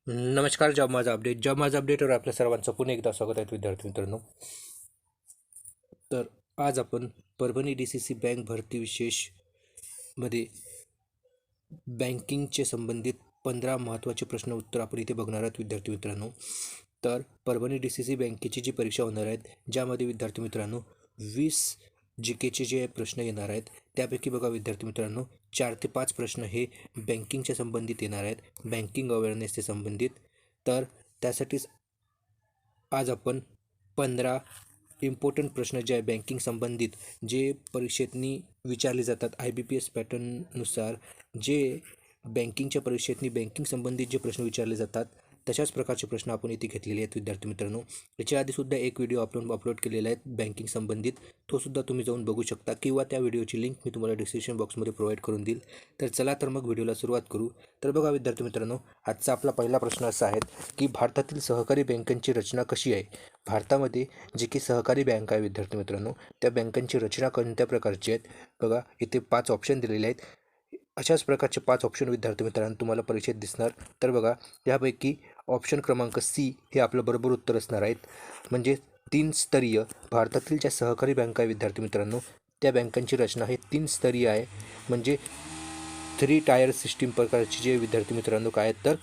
नमस्कार. जॉब माझा अपडेटवर आपल्या सर्वांचं पुन्हा एकदा स्वागत आहे विद्यार्थी मित्रांनो. तर आज आपण परभणी DCC बँक भरती विशेषमध्ये बँकिंगचे संबंधित 15 महत्त्वाचे प्रश्न उत्तर आपण इथे बघणार आहोत विद्यार्थी मित्रांनो. तर परभणी DCC बँकेची जी परीक्षा होणार आहेत, ज्यामध्ये विद्यार्थी मित्रांनो 20 GKचे जे प्रश्न येणार आहेत, त्यापैकी बघा विद्यार्थी मित्रांनो 4 ते 5 प्रश्न हे बँकिंगच्या संबंधित येणार आहेत, बँकिंग अवेअरनेसचे संबंधित. तर त्यासाठीच आज आपण 15 इम्पॉर्टंट प्रश्न जे आहे बँकिंग संबंधित, जे परीक्षेतनी विचारले जातात IBPS पॅटर्ननुसार, जे बँकिंगच्या परीक्षेतनी बँकिंग संबंधित जे प्रश्न विचारले जातात तशाच प्रकारचे प्रश्न आपण इथे घेतलेले आहेत विद्यार्थी मित्रांनो. याच्या आधीसुद्धा एक व्हिडिओ अपलोड केलेला आहे बँकिंग संबंधित, तो सुद्धा तुम्ही जाऊन बघू शकता किंवा त्या व्हिडिओची लिंक मी तुम्हाला डिस्क्रिप्शन बॉक्समध्ये प्रोव्हाइड करून देईल. तर चला तर मग व्हिडिओला सुरुवात करू. तर बघा विद्यार्थी मित्रांनो, आजचा आपला पहिला प्रश्न असा आहे की भारतातील सहकारी बँकांची रचना कशी आहे. भारतामध्ये जे की सहकारी बँक आहे विद्यार्थी मित्रांनो, त्या बँकांची रचना कोणत्या प्रकारची आहेत. बघा इथे 5 ऑप्शन दिलेले आहेत. अशाच प्रकारचे 5 ऑप्शन विद्यार्थी मित्रांनो तुम्हाला परीक्षेत दिसणार. तर बघा यापैकी ऑप्शन क्रमांक C हे आपलं बरोबर उत्तर असणार आहेत. म्हणजे 3 स्तरीय भारतातील ज्या सहकारी बँका आहे विद्यार्थी मित्रांनो, त्या बँकांची रचना हे 3 स्तरीय आहे. म्हणजे 3 टायर सिस्टीम प्रकारची जे विद्यार्थी मित्रांनो काय आहेत, तर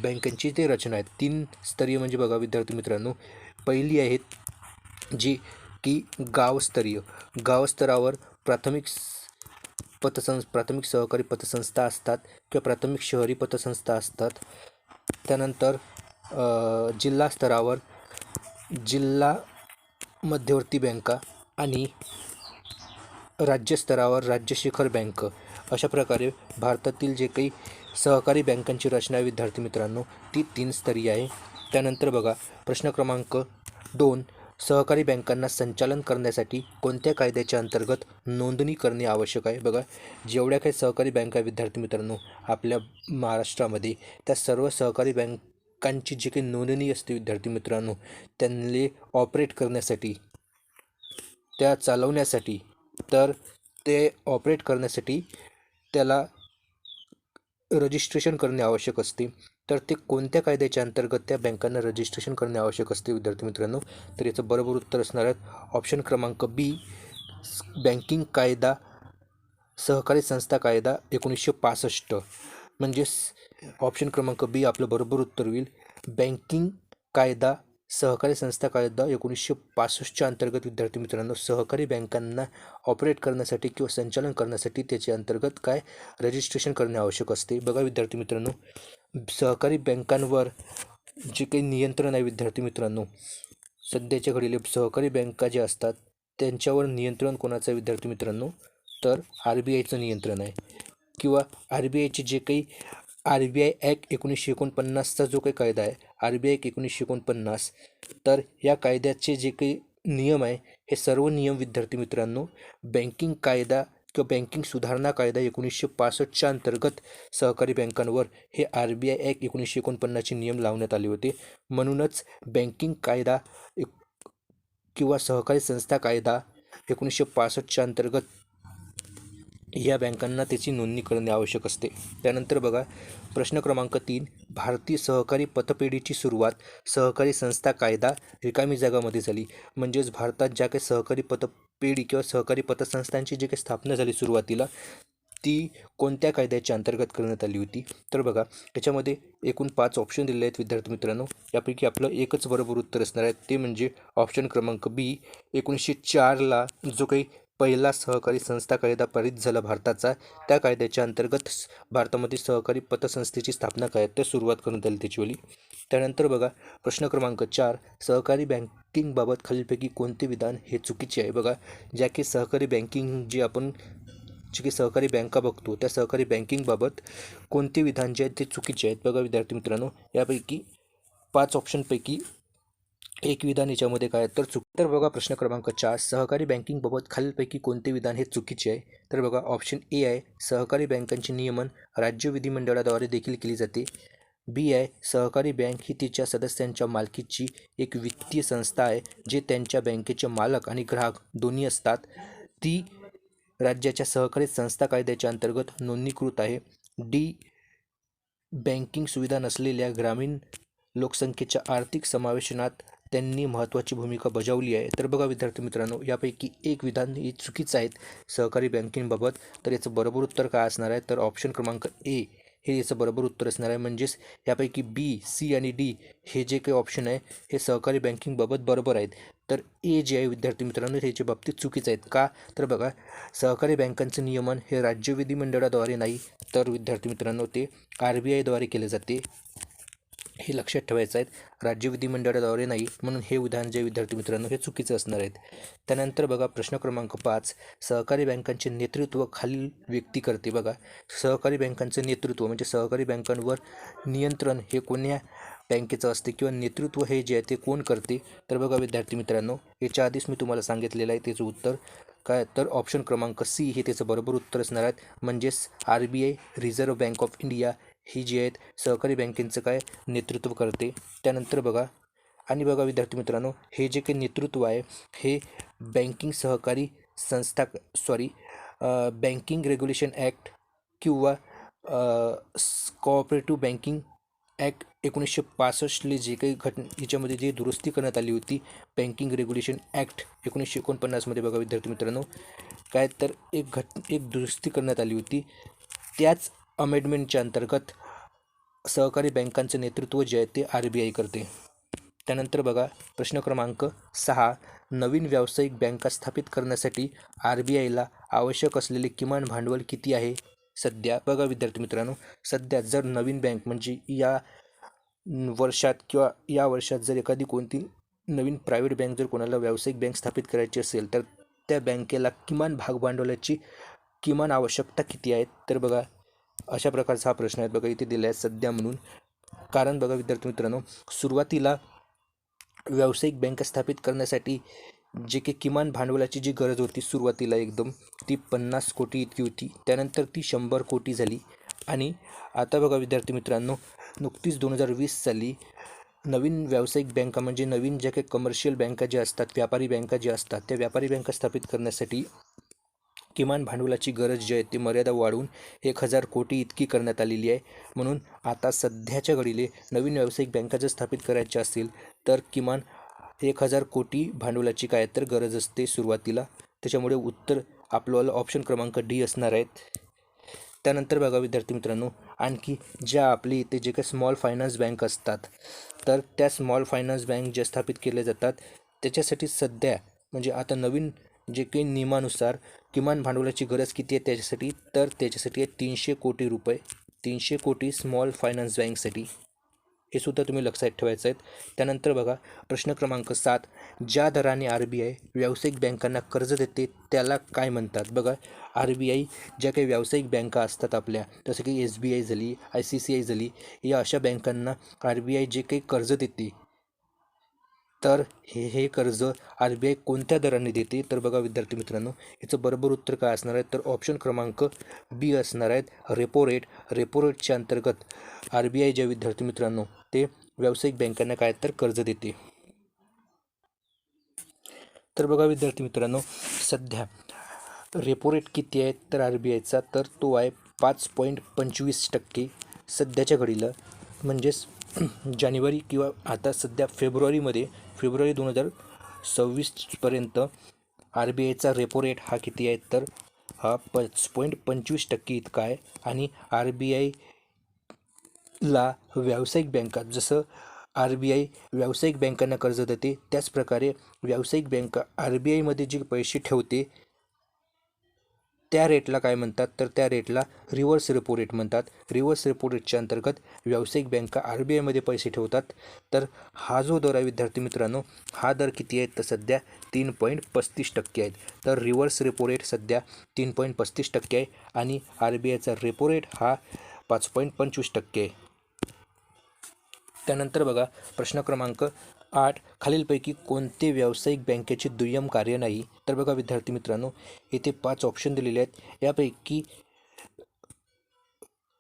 बँकांची ते रचना आहेत 3 स्तरीय. म्हणजे बघा विद्यार्थी मित्रांनो, पहिली आहेत जी की गाव स्तरावर प्राथमिक सहकारी पतसंस्था असतात किंवा प्राथमिक शहरी पतसंस्था असतात. त्यानंतर जिल्हा स्तरावर जिल्हा मध्यवर्ती बँका आणि राज्य स्तरावर राज्य शिखर बँक. अशा प्रकारे भारतातील जे काही सहकारी बँकांची रचना आहे विद्यार्थी मित्रांनो, ती 3 स्तरीय आहे. त्यानंतर बघा प्रश्न क्रमांक 2, सहकारी बँकांना संचालन करण्यासाठी कोणत्या कायद्याच्या अंतर्गत नोंदणी करणे आवश्यक आहे. बघा जेवढ्या काही सहकारी बँका विद्यार्थी मित्रांनो आपल्या महाराष्ट्रामध्ये, त्या सर्व सहकारी बँकांची जी काही नोंदणी असते विद्यार्थी मित्रांनो, त्यांना ऑपरेट करण्यासाठी, त्या चालवण्यासाठी, तर ते ऑपरेट करण्यासाठी त्याला रजिस्ट्रेशन करणे आवश्यक असते. तर ते कोणत्या कायद्याच्या अंतर्गत त्या बँकांना रजिस्ट्रेशन करणे आवश्यक असते विद्यार्थी मित्रांनो, तर याचं बरोबर उत्तर असणार आहे ऑप्शन क्रमांक B, बँकिंग कायदा, सहकारी संस्था कायदा 1965. म्हणजेच ऑप्शन क्रमांक B आपलं बरोबर उत्तर होईल. बँकिंग कायदा, सहकारी संस्था कायदा 1965च्या अंतर्गत विद्यार्थी मित्रांनो सहकारी बँकांना ऑपरेट करण्यासाठी किंवा संचालन करण्यासाठी त्याच्या अंतर्गत काय रजिस्ट्रेशन करणे आवश्यक असते. बघा विद्यार्थी मित्रांनो, सहकारी बँकांवर जे काही नियंत्रण आहे विद्यार्थी मित्रांनो, सध्याच्या घडीला सहकारी बँका ज्या असतात त्यांच्यावर नियंत्रण कोणाचं आहे विद्यार्थी मित्रांनो, तर RBIचं नियंत्रण आहे. किंवा RBIचे जे काही RBI ॲक्ट 1949चा जो काही कायदा आहे, RBI ॲक्ट 1949, तर या कायद्याचे जे काही नियम आहे, हे सर्व नियम विद्यार्थी मित्रांनो बँकिंग कायदा किंवा बँकिंग सुधारणा कायदा 1965च्या अंतर्गत सहकारी बँकांवर हे RBI ॲक्ट 1949चे नियम लावण्यात आले होते. म्हणूनच बँकिंग कायदा किंवा सहकारी संस्था कायदा 1965च्या अंतर्गत या बँकांना त्याची नोंदणी करणे आवश्यक असते. त्यानंतर बघा प्रश्न क्रमांक 3, भारतीय सहकारी पतपेढीची सुरुवात सहकारी संस्था कायदा रिकामी जागामध्ये झाली. म्हणजेच भारतात ज्या काही सहकारी पतपेढी किंवा सहकारी पतसंस्थांची जी काही स्थापना झाली सुरुवातीला, ती कोणत्या कायद्याच्या अंतर्गत करण्यात आली होती. तर बघा याच्यामध्ये एकूण 5 ऑप्शन दिलेले आहेत विद्यार्थी मित्रांनो. यापैकी आपलं एकच बरोबर उत्तर असणार आहे, ते म्हणजे ऑप्शन क्रमांक B. 1904ला जो काही पहिला सहकारी संस्था कायदा पारित झाला भारताचा, त्या कायद्याच्या अंतर्गत भारतामध्ये सहकारी पतसंस्थेची स्थापना ते सुरुवात करण्यात आली त्याचीवाली. त्यानंतर बघा प्रश्न क्रमांक 4, सहकारी बँकिंगबाबत खालीलपैकी कोणते विधान हे चुकीचे आहे. बघा ज्या की सहकारी बँकिंग जे आपण जे काही सहकारी बँका बघतो, त्या सहकारी बँकिंगबाबत कोणते विधान जे आहेत ते चुकीचे आहेत. बघा विद्यार्थी मित्रांनो, यापैकी 5 ऑप्शनपैकी एक विधान याच्यामध्ये काय तर तर बघा प्रश्न क्रमांक 4, सहकारी बँकिंगबाबत खालीलपैकी कोणते विधान हे चुकीचे आहे. तर बघा ऑप्शन A आहे, सहकारी बँकांचे नियमन राज्य विधिमंडळाद्वारे देखील केली जाते. B आहे, सहकारी बँक ही तिच्या सदस्यांच्या मालकीची एक वित्तीय संस्था आहे, जे त्यांच्या बँकेचे मालक आणि ग्राहक दोन्ही असतात. ती राज्याच्या सहकारी संस्था कायद्याच्या अंतर्गत नोंदणीकृत आहे. D बँकिंग सुविधा नसलेल्या ग्रामीण लोकसंख्येच्या आर्थिक समावेशनात त्यांनी महत्त्वाची भूमिका बजावली आहे. तर बघा विद्यार्थी मित्रांनो, यापैकी एक विधान हे चुकीचं आहे सहकारी बँकिंगबाबत. तर याचं बरोबर उत्तर काय असणार आहे? तर ऑप्शन क्रमांक ए हे याचं बरोबर उत्तर असणार आहे. म्हणजेच यापैकी बी, सी आणि डी हे जे काही ऑप्शन आहे हे सहकारी बँकिंगबाबत बरोबर आहेत. तर ए जे आहे विद्यार्थी मित्रांनो, ह्याच्या बाबतीत चुकीचं आहेत. का? तर बघा, सहकारी बँकांचं नियमन हे राज्य विधिमंडळाद्वारे नाही, तर विद्यार्थी मित्रांनो ते RBIद्वारे केले जाते. हे लक्षात ठेवायचं आहे. राज्य विधिमंडळाद्वारे नाही, म्हणून हे विधान जे विद्यार्थी मित्रांनो हे चुकीचं असणार आहेत. त्यानंतर बघा प्रश्न क्रमांक 5, सहकारी बँकांचे नेतृत्व खालील व्यक्ती करते. बघा, सहकारी बँकांचं नेतृत्व म्हणजे सहकारी बँकांवर नियंत्रण हे कोण्या बँकेचं असते किंवा नेतृत्व हे जे आहे ते कोण करते? तर बघा विद्यार्थी मित्रांनो, याच्या आधीच मी तुम्हाला सांगितलेलं आहे त्याचं उत्तर काय, तर ऑप्शन क्रमांक सी हे त्याचं बरोबर उत्तर असणार आहे. म्हणजेच RBI, reserve bank of India ही जी आहेत सहकारी बँकेचं काय नेतृत्व करते. त्यानंतर बघा विद्यार्थी मित्रांनो, हे जे काही नेतृत्व आहे हे बँकिंग सहकारी संस्था बँकिंग रेग्युलेशन ॲक्ट किंवा कोऑपरेटिव्ह बँकिंग ॲक्ट 1965 जे काही याच्यामध्ये जी दुरुस्ती करण्यात आली होती, बँकिंग रेग्युलेशन ॲक्ट 1949 बघा विद्यार्थी मित्रांनो, काय तर एक दुरुस्ती करण्यात आली होती. त्याच अमेंडमेंटच्या अंतर्गत सहकारी बँकांचं नेतृत्व जे आहे ते RBI करते. त्यानंतर बघा प्रश्न क्रमांक 6, नवीन व्यावसायिक बँका स्थापित करण्यासाठी RBIला आवश्यक असलेले किमान भांडवल किती आहे सध्या? बघा विद्यार्थी मित्रांनो, सध्या जर नवीन बँक म्हणजे या वर्षात किंवा या वर्षात जर एखादी कोणती नवीन प्रायव्हेट बँक जर कोणाला व्यावसायिक बँक स्थापित करायची असेल, तर त्या बँकेला किमान भागभांडवलाची किमान आवश्यकता किती आहे? तर बघा अशा प्रकारचा हा प्रश्न आहे. बघा इथे दिला आहे सध्या म्हणून. कारण बघा विद्यार्थी मित्रांनो, सुरुवातीला व्यावसायिक बँक स्थापित करण्यासाठी जे काही किमान भांडवलाची जी गरज होती सुरुवातीला एकदम, ती 50 कोटी इतकी होती. त्यानंतर ती 100 कोटी झाली. आणि आता बघा विद्यार्थी मित्रांनो, नुकतीच 2020 साली नवीन व्यावसायिक बँका म्हणजे नवीन ज्या काही कमर्शियल बँका ज्या असतात, व्यापारी बँका ज्या असतात, त्या व्यापारी बँका स्थापित करण्यासाठी किमान भांडवलाची गरज जी आहे ती मर्यादा वाढवून 1000 कोटी इतकी करण्यात आलेली आहे. म्हणून आता सध्याच्या घडीले नवीन व्यावसायिक बँका जर स्थापित करायच्या असतील तर किमान 1000 कोटी भांडवलाची काय तर गरज असते सुरुवातीला. त्याच्यामुळे उत्तर आपलं ऑप्शन क्रमांक डी असणार आहेत. त्यानंतर बघा विद्यार्थी मित्रांनो, आणखी ज्या आपली इथे जे काही स्मॉल फायनान्स बँक असतात, तर त्या स्मॉल फायनान्स बँक ज्या स्थापित केल्या जातात त्याच्यासाठी सध्या म्हणजे आता नवीन जे काही नियमानुसार किमान भांडवलाची गरज किती आहे त्याच्यासाठी, तर त्याच्यासाठी आहे 300 कोटी रुपये. 300 कोटी स्मॉल फायनान्स बँकसाठी, हे सुद्धा तुम्ही लक्षात ठेवायचं आहेत. त्यानंतर बघा प्रश्न क्रमांक 7, ज्या दराने RBI व्यावसायिक बँकांना कर्ज देते त्याला काय म्हणतात? बघा RBI ज्या काही व्यावसायिक बँका असतात आपल्या, जसं की SBI झाली, ICICI झाली, या अशा बँकांना RBI जे काही कर्ज देते, तर हे कर्ज RBI कोणत्या दराने देते? तर बघा विद्यार्थी मित्रांनो, याचं बरोबर उत्तर काय असणार आहे? तर ऑप्शन क्रमांक बी असणार आहेत, रेपो रेट. रेपो रेटच्या अंतर्गत RBI ज्या विद्यार्थी मित्रांनो ते व्यावसायिक बँकांना काय तर कर्ज देते. तर बघा विद्यार्थी मित्रांनो, सध्या रेपो रेट किती आहे तर RBIचा, तर तो आहे 5.25% सध्याच्या घडीला. म्हणजेच जानेवारी किंवा आता सध्या फेब्रुवारी 2026पर्यंत RBIचा रेपो रेट हा किती आहे तर हा 5.25% इतका आहे. आणि RBIला व्यावसायिक बँका, जसं RBI व्यावसायिक बँकांना कर्ज देते त्याच प्रकारे व्यावसायिक बँका RBIमध्ये जे पैसे ठेवते त्या रेटला काय म्हणतात? तर त्या रेटला रिव्हर्स रेपो रेट म्हणतात. रिव्हर्स रेपो रेटच्या अंतर्गत व्यावसायिक बँका RBIमध्ये पैसे ठेवतात. तर हा जो दर आहे विद्यार्थी मित्रांनो, हा दर किती आहे तर सध्या 3.35% आहेत. तर रिव्हर्स रेपो रेट सध्या 3.35% आहे आणि RBIचा रेपो रेट हा 5.25% आहे. त्यानंतर बघा प्रश्न क्रमांक 8, खालीलपैकी कोणते व्यावसायिक बँकेचे दुय्यम कार्य नाही? तर बघा विद्यार्थी मित्रांनो, इथे 5 ऑप्शन दिलेले आहेत. यापैकी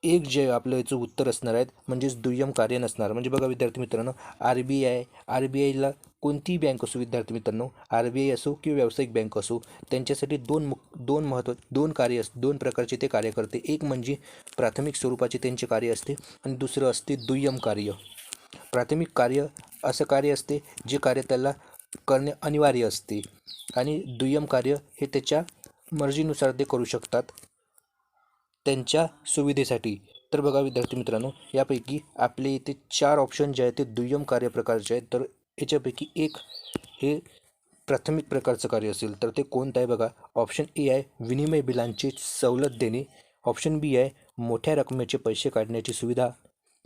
एक जे आपलं याचं उत्तर असणार आहेत म्हणजेच दुय्यम कार्य नसणार. म्हणजे बघा विद्यार्थी मित्रांनो, आर बी आयला कोणतीही बँक असो विद्यार्थी मित्रांनो, आर बी आय असो किंवा व्यावसायिक बँक असो, त्यांच्यासाठी दोन प्रकारचे ते कार्य करते. एक म्हणजे प्राथमिक स्वरूपाचे त्यांचे कार्य असते आणि दुसरं असते दुय्यम कार्य. प्राथमिक कार्य असं कार्य असते जे कार्य त्याला करणे अनिवार्य असते आणि दुय्यम कार्य हे त्याच्या मर्जीनुसार ते करू शकतात त्यांच्या सुविधेसाठी. तर बघा विद्यार्थी मित्रांनो, यापैकी आपले इथे 4 ऑप्शन जे आहेत ते दुय्यम कार्य प्रकारचे आहेत. तर याच्यापैकी एक हे प्राथमिक प्रकारचं कार्य असेल तर ते कोणतं आहे बघा. ऑप्शन ए आहे विनिमय बिलांची सवलत देणे. ऑप्शन बी आहे मोठ्या रकमेचे पैसे काढण्याची सुविधा.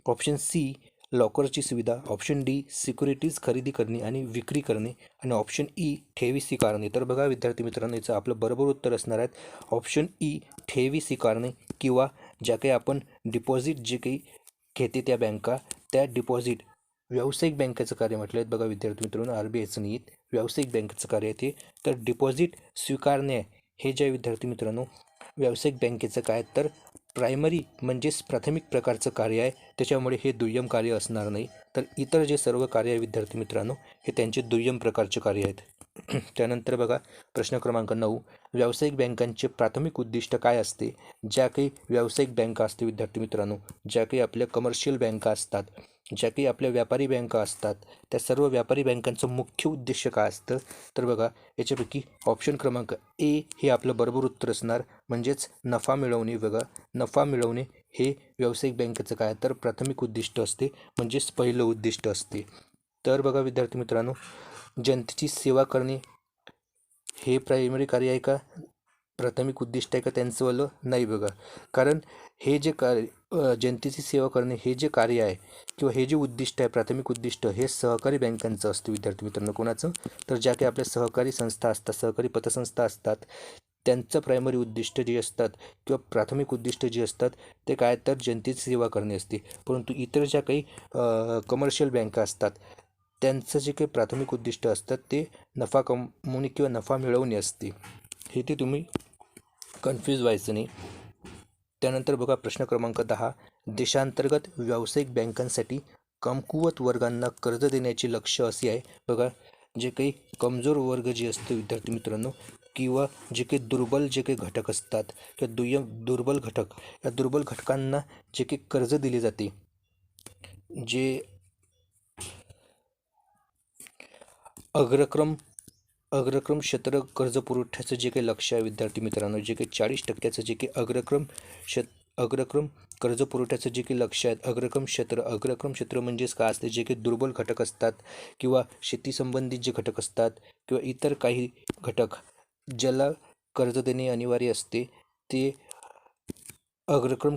ऑप्शन सी लॉकरची सुविधा. ऑप्शन डी सिक्युरिटीज खरेदी करणे आणि विक्री करणे. आणि ऑप्शन ई ठेवी स्वीकारणे. तर बघा विद्यार्थी मित्रांनो, याचं आपलं बरोबर उत्तर असणार आहेत ऑप्शन ई ठेवी स्वीकारणे, किंवा ज्या काही आपण डिपॉझिट जे काही घेते त्या बँका, त्या डिपॉझिट व्यावसायिक बँकेचं कार्य म्हटलं आहे बघा विद्यार्थी मित्रांनो, आर बी आयचं नाही, व्यावसायिक बँकेचं कार्य आहे ते. तर डिपॉझिट स्वीकारणे हे जे विद्यार्थी मित्रांनो व्यावसायिक बँकेचं काय तर प्रायमरी म्हणजेच प्राथमिक प्रकारचं कार्य आहे, त्याच्यामुळे हे दुय्यम कार्य असणार नाही. तर इतर जे सर्व कार्य आहे विद्यार्थी मित्रांनो हे त्यांचे दुय्यम प्रकारचे कार्य आहेत. त्यानंतर बघा प्रश्न क्रमांक 9, व्यावसायिक बँकांचे प्राथमिक उद्दिष्ट काय असते. ज्या काही व्यावसायिक बँका असते विद्यार्थी मित्रांनो, ज्या काही आपल्या कमर्शियल बँका असतात, ज्या काही आपल्या व्यापारी बँका असतात, त्या सर्व व्यापारी बँकांचं मुख्य उद्दिष्ट काय असतं. तर बघा याच्यापैकी ऑप्शन क्रमांक ए हे आपलं बरोबर उत्तर असणार, म्हणजेच नफा मिळवणे. बघा नफा मिळवणे हे व्यावसायिक बँकेचं काय तर प्राथमिक उद्दिष्ट असते, म्हणजेच पहिलं उद्दिष्ट असते. तर बघा विद्यार्थी मित्रांनो, जनतेची सेवा करणे हे प्रायमरी कार्य आहे का, प्राथमिक उद्दिष्ट आहे का त्यांचंवालं, नाही बघा. कारण हे जे कार्य जनतेची सेवा करणे हे जे कार्य आहे किंवा हे जे उद्दिष्ट आहे प्राथमिक उद्दिष्ट, हे सहकारी बँकांचं असतं विद्यार्थी मित्रांनो. कोणाचं, तर ज्या काही आपल्या सहकारी संस्था असतात, सहकारी पतसंस्था असतात, त्यांचं प्रायमरी उद्दिष्ट जे असतात किंवा प्राथमिक उद्दिष्ट जे असतात ते काय तर जनतेची सेवा करणे असते. परंतु इतर ज्या काही कमर्शियल बँका असतात त्यांचं जे काही प्राथमिक उद्दिष्ट असतात ते नफा कमवणे किंवा नफा मिळवणे असते. हे ते तुम्ही कन्फ्यूज व्हायचं नाही. त्यानंतर बघा प्रश्न क्रमांक 10, देशांतर्गत व्यावसायिक बँकांसाठी कमकुवत वर्गांना कर्ज देण्याचे लक्ष्य असे आहे. बघा जे काही कमजोर वर्ग जे असते विद्यार्थी मित्रांनो, किंवा जे काही दुर्बल जे काही घटक असतात किंवा दुर्बल घटक, या दुर्बल घटकांना जे काही कर्ज दिले जाते, जे अग्रक्रम क्षेत्र कर्ज पुरवठ्याचं जे काही लक्ष आहे विद्यार्थी मित्रांनो, जे काही 40% जे काही अग्रक्रम कर्ज पुरवठ्याचं जे काही लक्ष आहे, अग्रक्रम क्षेत्र म्हणजेच काय असते, जे काही दुर्बल घटक असतात किंवा शेती संबंधित जे घटक असतात किंवा इतर काही घटक ज्याला कर्ज देणे अनिवार्य असते, ते अग्रक्रम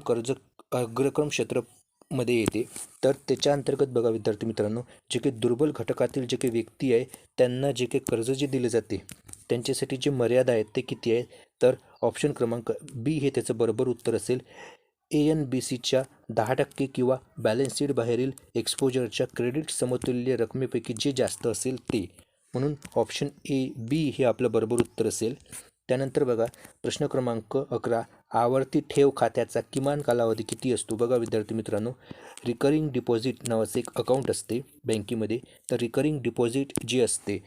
क्षेत्रामध्ये येते. तर त्याच्या अंतर्गत बघा विद्यार्थी मित्रांनो, जे काही दुर्बल घटकातील जे काही व्यक्ती आहे त्यांना जे काही कर्ज जे दिले जाते त्यांच्यासाठी जे मर्यादा आहेत ते किती आहे, तर ऑप्शन क्रमांक बी हे त्याचं बरोबर उत्तर असेल. ANBCच्या 10% किंवा बॅलन्स शीट बाहेरील एक्सपोजरच्या क्रेडिट समतुल्य रकमेपैकी जे जास्त असेल ते. म्हणून ऑप्शन ए बी हे आपलं बरोबर उत्तर असेल. त्यानंतर बघा प्रश्न क्रमांक 11, आवर्ती ठेव खात्याचा किमान कालावधी किती असतो. बघा विद्यार्थी मित्रांनो, रिकरिंग डिपॉझिट नावाचं एक अकाउंट असते बँकेमध्ये. तर रिकरिंग डिपॉझिट जी असते,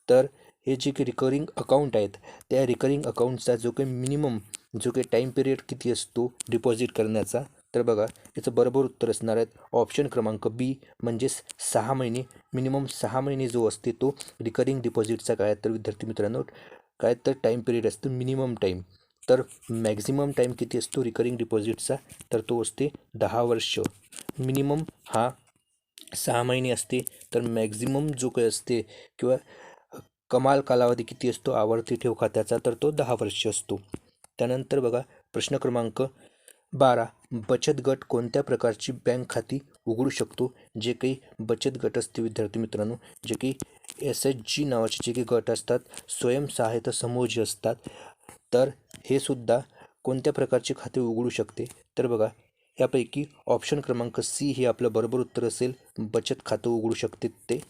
तर हे जे काही रिकरिंग अकाउंट आहेत त्या रिकरिंग अकाउंटचा जो काही टाईम पिरियड किती असतो डिपॉझिट करण्याचा, तर बघा याचं बरोबर उत्तर असणार आहे ऑप्शन क्रमांक बी, म्हणजेच 6 महिने. मिनिमम 6 महिने जो असते तो रिकरिंग डिपॉझिटचा काय तर विद्यार्थी मित्रांनो काय तर टाईम पिरियड असतो मिनिमम टाईम. तर मॅक्झिमम टाईम किती असतो रिकरिंग डिपॉझिटचा, तर तो असते 10 वर्ष. मिनिमम हा 6 महिने असते, तर मॅक्झिमम जो काही असते किंवा कमाल कालावधी किती असतो आवर्ती ठेव खात्याचा, तर तो 10 वर्ष असतो. त्यानंतर बघा प्रश्न क्रमांक 12, बचत गट कोणत्या प्रकारची बँक खाती उघडू शकतो. जे काही बचत गट असते विद्यार्थी मित्रांनो, जे काही SHG नावाचे जे काही गट असतात, स्वयंसहायता समूह जे असतात, तर हे सुद्धा कोणत्या प्रकारचे खाते उघडू शकते. तर बघा यापैकी ऑप्शन क्रमांक सी हे आपलं बरोबर उत्तर असेल, बचत खातं उघडू शकते ते.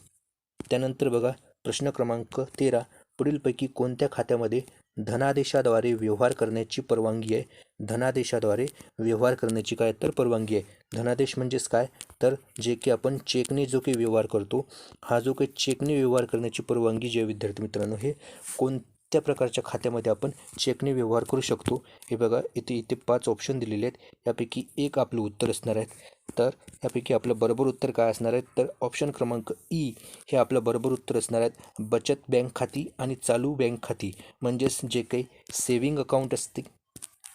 त्यानंतर बघा प्रश्न क्रमांक 13, पुढीलपैकी कोणत्या खात्यामध्ये धनादेशाद्वारे व्यवहार करण्याची परवानगी आहे. धनादेशाद्वारे व्यवहार करण्याची काय तर परवानगी आहे. धनादेश म्हणजेच काय तर जे की आपण चेकने जो काही व्यवहार करतो, हा जो काही चेकने व्यवहार करण्याची परवानगी जी आहे विद्यार्थी मित्रांनो, हे कोणत्या प्रकारच्या खात्यामध्ये आपण चेकने व्यवहार करू शकतो. हे बघा इथे 5 ऑप्शन दिलेले आहेत. यापैकी एक आपलं उत्तर असणार आहे. तर यापैकी आपलं बरोबर उत्तर काय असणार आहे तर ऑप्शन क्रमांक ई हे आपलं बरोबर उत्तर असणार आहेत. बचत बँक खाती आणि चालू बँक खाती म्हणजेच जे काही सेविंग अकाउंट असते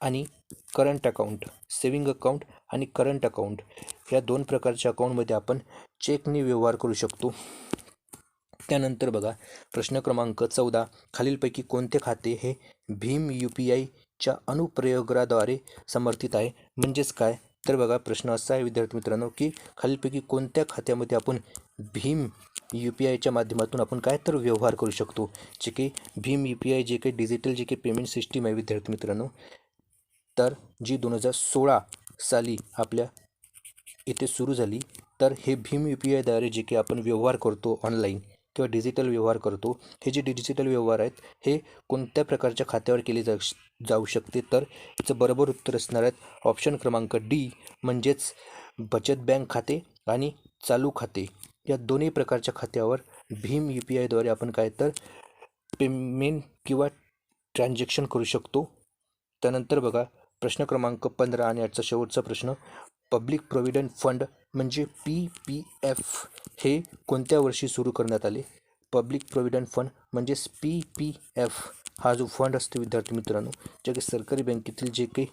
आणि करंट अकाउंट, सेविंग अकाउंट आणि करंट अकाउंट या 2 प्रकारच्या अकाउंटमध्ये आपण चेकने व्यवहार करू शकतो. त्यानंतर बघा प्रश्न क्रमांक 14, खालीलपैकी कोणते खाते हे भीम UPIच्या अनुप्रयोगाद्वारे समर्थित आहे. म्हणजेच काय तर बघा प्रश्न असा आहे विद्यार्थी मित्रांनो की खालीलपैकी कोणत्या खात्यामध्ये आपण भीम UPIच्या माध्यमातून आपण काय तर व्यवहार करू शकतो. जे काही भीम UPI जे काही डिजिटल जे काही पेमेंट सिस्टीम आहे विद्यार्थी मित्रांनो, तर जी 2016 साली आपल्या इथे सुरू झाली. तर हे भीम UPIद्वारे जे काही आपण व्यवहार करतो ऑनलाईन किंवा डिजिटल व्यवहार करतो, हे जे डिजिटल व्यवहार आहेत हे कोणत्या प्रकारच्या खात्यावर केले जाऊ शकते तर याचं बरोबर उत्तर असणार आहे ऑप्शन क्रमांक डी म्हणजेच बचत बँक खाते आणि चालू खाते या दोन्ही प्रकारच्या खात्यावर भीम UPIद्वारे आपण काय तर पेमेंट किंवा ट्रान्झॅक्शन करू शकतो. त्यानंतर बघा प्रश्न क्रमांक 15 आणि आजचा शेवटचा प्रश्न, पब्लिक प्रोव्हिडंट फंड म्हणजे PPF हे कोणत्या वर्षी सुरू करण्यात आले. पब्लिक प्रोव्हिडंट फंड म्हणजेच PPF हा जो फंड असतो विद्यार्थी मित्रांनो, जे काही सरकारी बँकेतील जे काही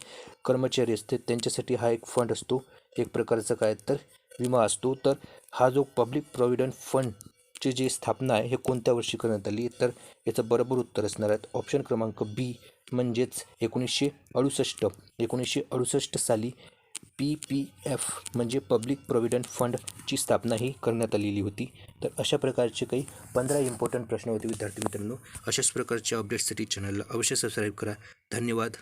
कर्मचारी असते त्यांच्यासाठी हा एक फंड असतो, एक प्रकारचा काय तर विमा असतो. तर हा जो पब्लिक प्रोव्हिडंट फंडची जी स्थापना आहे हे कोणत्या वर्षी करण्यात आली तर याचं बरोबर उत्तर असणार आहे ऑप्शन क्रमांक बी म्हणजेच 1968 साली PPF म्हणजे पब्लिक प्रोव्हिडंट फंडची स्थापना ही करण्यात आलेली होती. तर अशा प्रकारचे काही 15 इम्पॉर्टंट प्रश्न होते विद्यार्थी मित्रांनो. अशाच प्रकारच्या अपडेट्ससाठी चॅनलला अवश्य सबस्क्राईब करा. धन्यवाद.